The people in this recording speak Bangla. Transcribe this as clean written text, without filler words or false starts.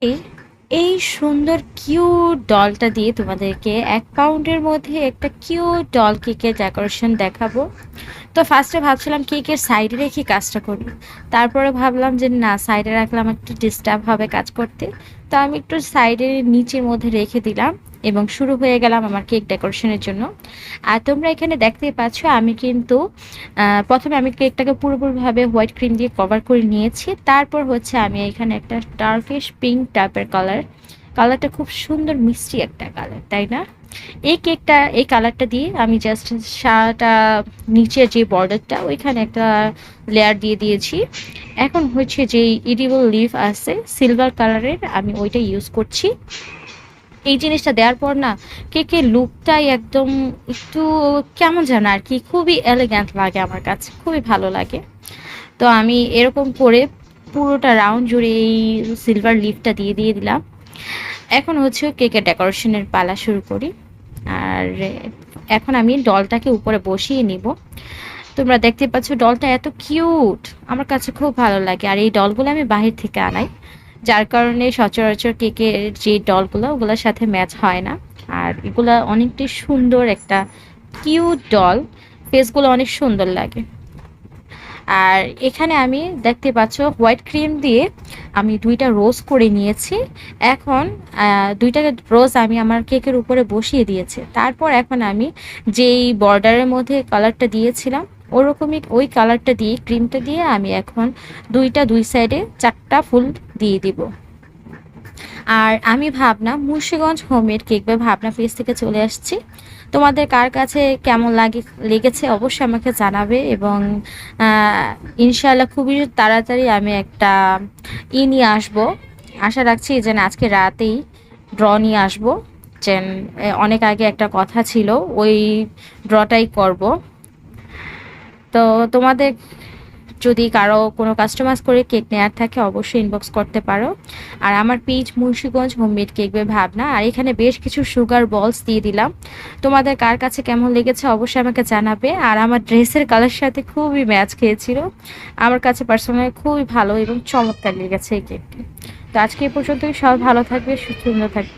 এই এই সুন্দর কিউট ডলটা দিয়ে তোমাদেরকে 1 পাউন্ডের মধ্যে একটা কিউট ডল কেকের ডেকোরেশন দেখাবো। তো ফার্স্টে ভাবছিলাম কেকের সাইডে রেখে কাজটা করি, তারপরে ভাবলাম যে না, সাইডে রাখলে আমার একটু ডিস্টার্ব হবে কাজ করতে। তো আমি একটু সাইডের নিচের মধ্যে রেখে দিলাম এবং শুরু হয়ে গেলাম আমার কেক ডেকোরেশনের জন্য। আর তোমরা এখানে দেখতেই পাচ্ছ আমি কিন্তু প্রথমে আমি কেকটাকে পুরোপুরিভাবে হোয়াইট ক্রিম দিয়ে কভার করে নিয়েছি। তারপর হচ্ছে আমি এখানে একটা ডার্কিশ পিঙ্ক টাইপের কালারটা খুব সুন্দর মিষ্টি একটা কালার, তাই না? এই কালারটা দিয়ে আমি জাস্ট সারাটা নিচের যে বর্ডারটা ওইখানে একটা লেয়ার দিয়ে দিয়েছি। এখন হচ্ছে যে এডিবল লিফ আছে সিলভার কালারের, আমি ওইটা ইউজ করছি। এই জিনিসটা দেওয়ার পর না, কেকের লুকটাই একদম একটু কেমন যেন আর কি, খুবই এলিগ্যান্ট লাগে, আমার কাছে খুবই ভালো লাগে। তো আমি এরকম করে পুরোটা রাউন্ড জুড়ে এই সিলভার লিফটা দিয়ে দিয়ে দিলাম। এখন হচ্ছে কেকের ডেকোরেশনের পালা শুরু করি। আর এখন আমি ডলটাকে উপরে বসিয়ে নিব। তোমরা দেখতে পাচ্ছ ডলটা এত কিউট, আমার কাছে খুব ভালো লাগে। আর এই ডলগুলো আমি বাহির থেকে আনাই, যার কারণে সচরাচর কেকের যে ডলগুলো ওগুলোর সাথে ম্যাচ হয় না। আর এগুলা অনেকটাই সুন্দর একটা কিউট ডল, ফেসগুলো অনেক সুন্দর লাগে। আর এখানে আমি দেখতে পাচ্ছ হোয়াইট ক্রিম দিয়ে আমি 2টা রোজ করে নিয়েছি। এখন 2টা রোজ আমি আমার কেকের উপরে বসিয়ে দিয়েছি। তারপর এখন আমি যেই বর্ডারের মধ্যে কালারটা দিয়েছিলাম ওরকমই ওই কালারটা দিয়ে ক্রিমটা দিয়ে আমি এখন দুই সাইডে 4টা ফুল দিয়ে দিব। আর আমি ভাবনা মুন্সিগঞ্জ হোমমেড কেক বা ভাবনা পেজ থেকে চলে আসছি। তোমাদের কার কাছে কেমন লেগেছে অবশ্যই আমাকে জানাবে। এবং ইনশাআল্লাহ খুবই তাড়াতাড়ি আমি একটা নিয়ে আসবো। আশা রাখছি যে না, আজকে রাতেই ড্র নিয়ে আসবো। যেন অনেক আগে একটা কথা ছিল, ওই ড্রটাই করব। তো তোমাদের যদি কারো কোনো কাস্টমাইজ করে কেক নেওয়ার থাকে অবশ্যই ইনবক্স করতে পারো। আর আমার পেজ মুন্সিগঞ্জ হোমমেড কেক বা ভাবনা। আর এখানে বেশ কিছু সুগার বলস দিয়ে দিলাম। তোমাদের কার কাছে কেমন লেগেছে অবশ্যই আমাকে জানাবে। আর আমার ড্রেসের কালার সাথে খুবই ম্যাচ খেয়েছিল, আমার কাছে পার্সোনালি খুবই ভালো এবং চমৎকার লেগেছে এই কেকটি। তো আজকে এই পর্যন্তই, সবাই ভালো থাকবে, সুন্দর থাকবে।